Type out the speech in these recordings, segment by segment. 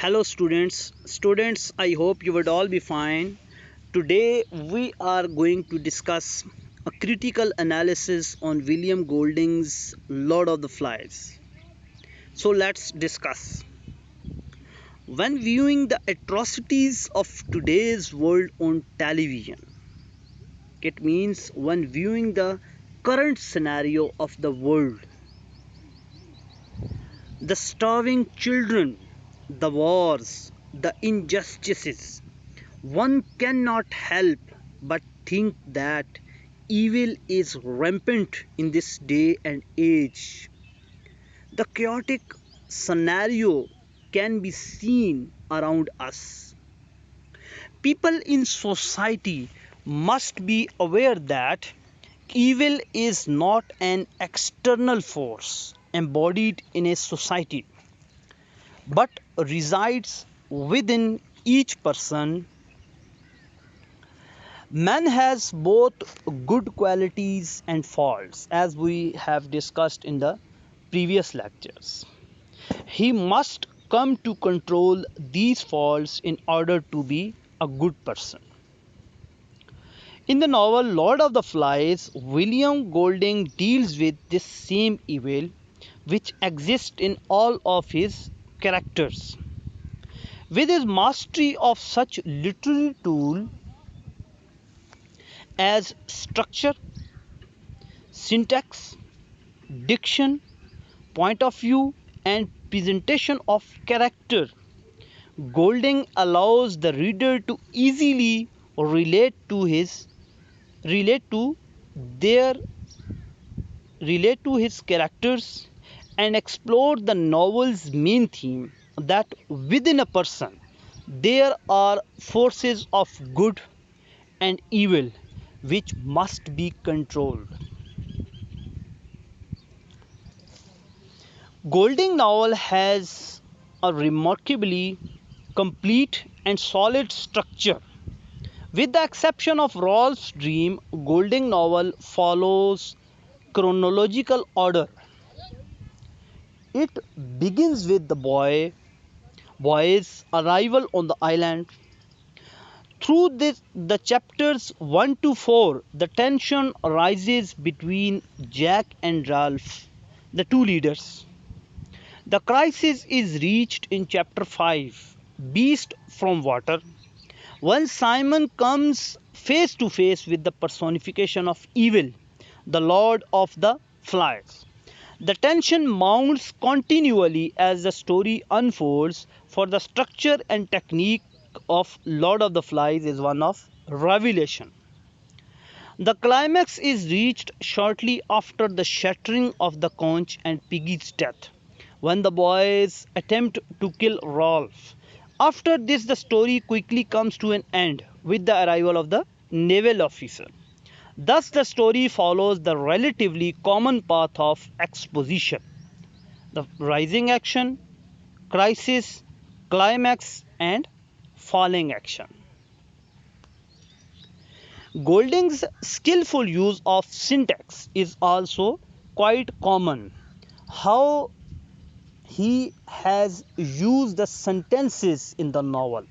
Hello students, I hope you would all be fine. Today we are going to discuss a critical analysis on William Golding's Lord of the Flies. So let's discuss. When viewing the atrocities of today's world on television, it means when viewing the current scenario of the world, the starving children, the wars, the injustices, one cannot help but think that evil is rampant in this day and age. The chaotic scenario can be seen around us. People in society must be aware that evil is not an external force embodied in a society but resides within each person. Man has both good qualities and faults, as we have discussed in the previous lectures. He must come to control these faults in order to be a good person. In the novel Lord of the Flies, William Golding deals with this same evil which exists in all of his characters. With his mastery of such literary tools as structure, syntax, diction, point of view, and presentation of character, Golding allows the reader to easily relate to their relate to his characters and explore the novel's main theme that within a person there are forces of good and evil which must be controlled. Golding novel has a remarkably complete and solid structure. With the exception of Rolf's Dream, Golding novel follows chronological order. It begins with the boy's arrival on the island. Through the chapters 1 to 4, the tension rises between Jack and Ralph, the two leaders. The crisis is reached in chapter 5, Beast from Water, when Simon comes face to face with the personification of evil, the Lord of the Flies. The tension mounts continually as the story unfolds, for the structure and technique of Lord of the Flies is one of revelation. The climax is reached shortly after the shattering of the conch and Piggy's death, when the boys attempt to kill Rolf. After this, the story quickly comes to an end with the arrival of the naval officer. Thus, the story follows the relatively common path of exposition: the rising action, crisis, climax, and falling action. Golding's skillful use of syntax is also quite common. How he has used the sentences in the novel.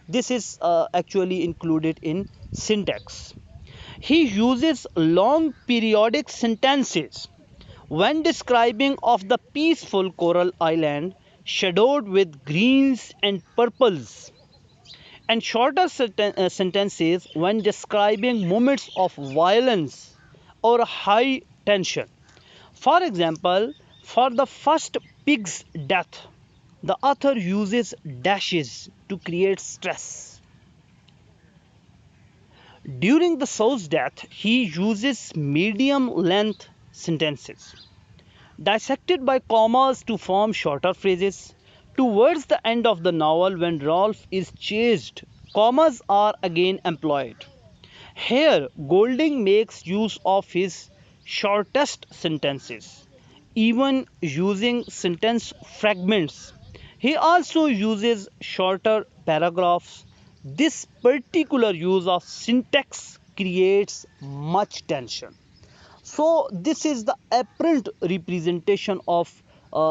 This is actually included in syntax. He uses long periodic sentences when describing of the peaceful coral island shadowed with greens and purples, and shorter sentences when describing moments of violence or high tension. For example, for the first pig's death, the author uses dashes to create stress. During the sow's death, he uses medium length sentences, dissected by commas to form shorter phrases. Towards the end of the novel, when Rolf is chased, commas are again employed. Here, Golding makes use of his shortest sentences, even using sentence fragments. He also uses shorter paragraphs. This particular use of syntax creates much tension. So, this is the apparent representation of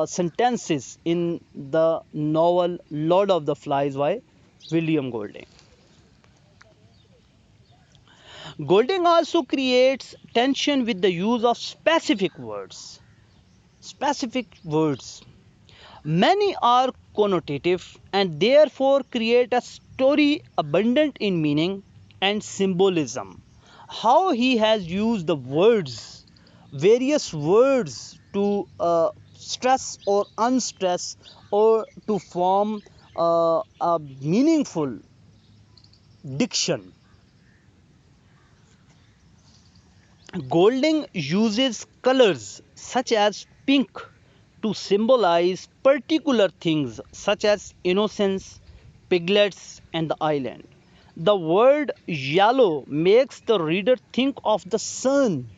sentences in the novel Lord of the Flies by William Golding. Golding also creates tension with the use of specific words. Specific words. Many are connotative and therefore create a story abundant in meaning and symbolism. How he has used the words, various words to stress or unstress or to form a meaningful diction. Golding uses colors such as pink to symbolize particular things such as innocence, piglets, and the island. The word yellow makes the reader think of the sun,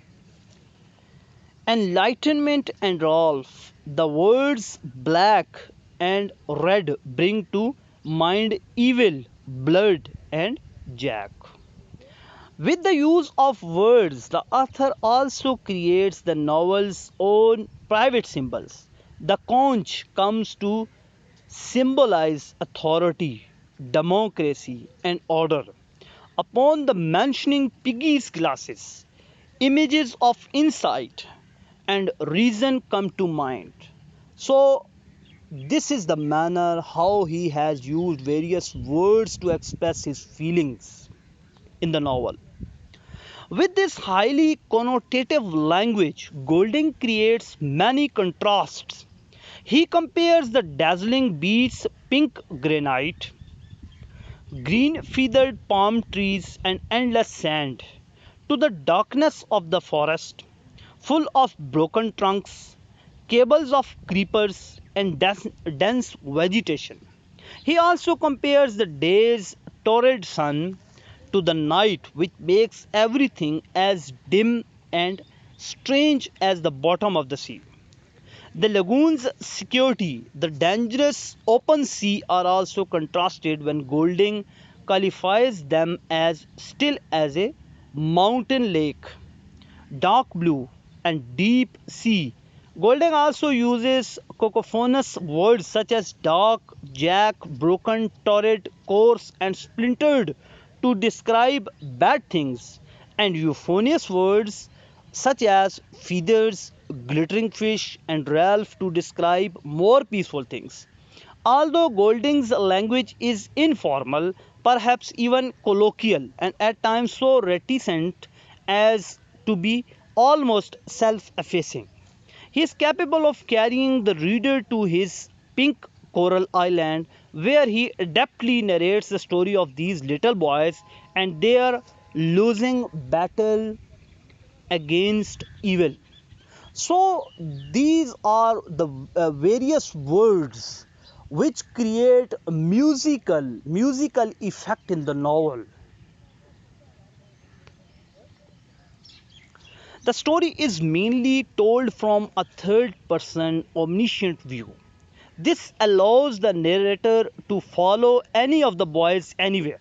enlightenment, and Rolf. The words black and red bring to mind evil, blood, and Jack. With the use of words, the author also creates the novel's own private symbols. The conch comes to symbolize authority, democracy, and order. Upon the mentioning Piggy's glasses, images of insight and reason come to mind. So, this is the manner how he has used various words to express his feelings in the novel. With this highly connotative language, Golding creates many contrasts. He compares the dazzling beach's pink granite, green feathered palm trees, and endless sand to the darkness of the forest, full of broken trunks, cables of creepers, and dense vegetation. He also compares the day's torrid sun to the night, which makes everything as dim and strange as the bottom of the sea. The lagoon's security, the dangerous open sea are also contrasted when Golding qualifies them as still as a mountain lake, dark blue, and deep sea. Golding also uses cacophonous words such as dark, jack, broken, torrid, coarse, and splintered to describe bad things, and euphonious words such as feathers, glittering fish, and Ralph to describe more peaceful things. Although Golding's language is informal, perhaps even colloquial, and at times so reticent as to be almost self effacing, he is capable of carrying the reader to his pink coral island, where he adeptly narrates the story of these little boys and their losing battle against evil. So these are the various words which create a musical effect in the novel. The story is mainly told from a third person omniscient view. This allows the narrator to follow any of the boys anywhere.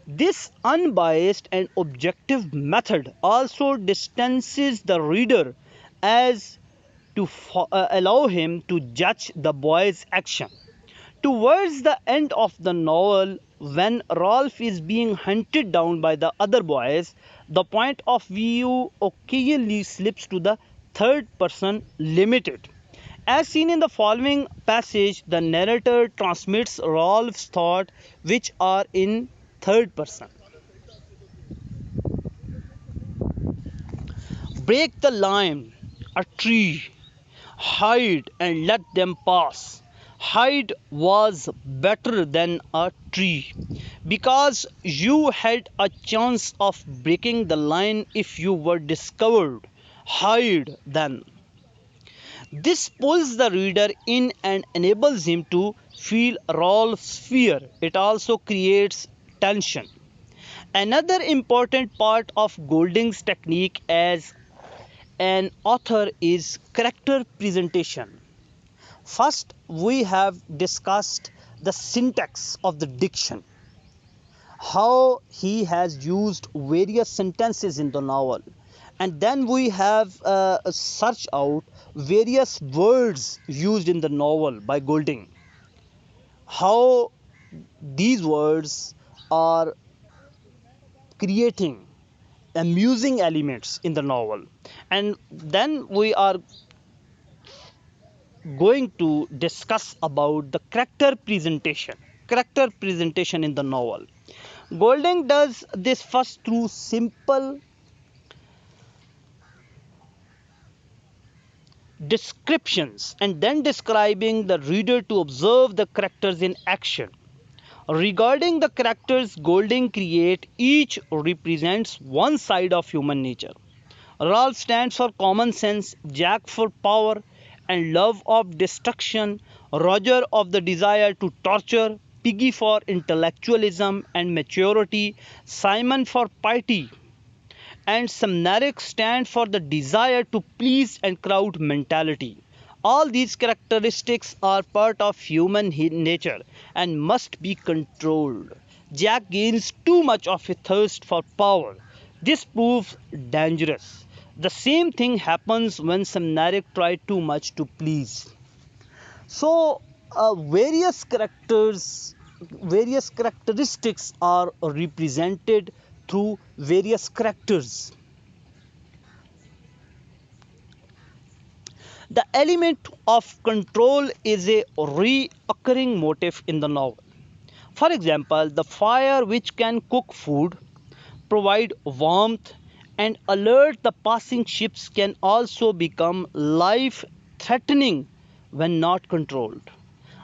This unbiased and objective method also distances the reader as to allow him to judge the boy's action. Towards the end of the novel, when Rolf is being hunted down by the other boys, the point of view occasionally slips to the third person limited. As seen in the following passage, the narrator transmits Rolf's thoughts, which are in third person. Break the line, a tree, hide and let them pass. Hide was better than a tree because you had a chance of breaking the line if you were discovered. Hide then. This pulls the reader in and enables him to feel Rolf's fear. It also creates tension. Another important part of Golding's technique as an author is character presentation. First, we have discussed the syntax of the diction, how he has used various sentences in the novel, And then we have searched out various words used in the novel by Golding, how these words are creating amusing elements in the novel. And then we are going to discuss about the character presentation in the novel. Golding does this first through simple descriptions and then describing the reader to observe the characters in action. Regarding the characters Golding create, each represents one side of human nature. Ralph stands for common sense, Jack for power and love of destruction, Roger of the desire to torture, Piggy for intellectualism and maturity, Simon for piety, and Samnarek stand for the desire to please and crowd mentality. All these characteristics are part of human nature and must be controlled. Jack gains too much of a thirst for power. This proves dangerous. The same thing happens when Samnarek try too much to please. So, various characteristics are represented through various characters. The element of control is a recurring motif in the novel. For example, the fire which can cook food, provide warmth, and alert the passing ships can also become life threatening when not controlled.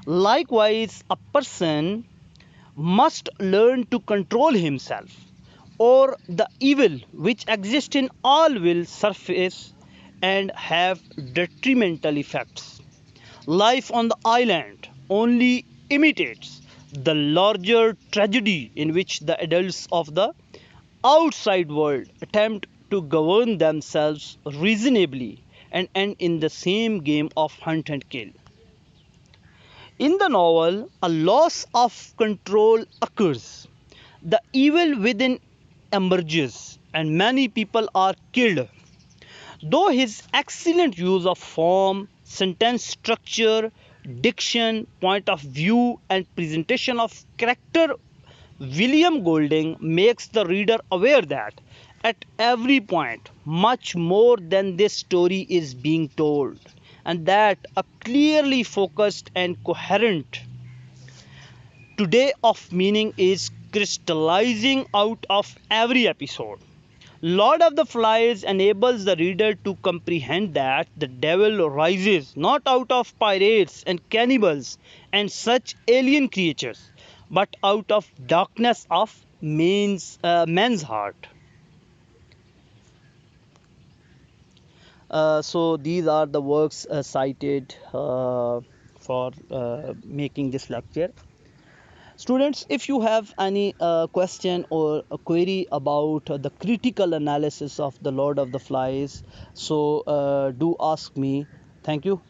Likewise, a person must learn to control himself, or the evil which exists in all will surface and have detrimental effects. Life on the island only imitates the larger tragedy in which the adults of the outside world attempt to govern themselves reasonably and end in the same game of hunt and kill. In the novel, a loss of control occurs. The evil within emerges, and many people are killed. Though his excellent use of form, sentence structure, diction, point of view, and presentation of character, William Golding makes the reader aware that at every point, much more than this story is being told, and that a clearly focused and coherent today of meaning is crystallizing out of every episode. Lord of the Flies enables the reader to comprehend that the devil rises not out of pirates and cannibals and such alien creatures, but out of darkness of man's heart. So these are the works cited for making this lecture. Students, if you have any question or a query about the critical analysis of the Lord of the Flies, so do ask me. Thank you.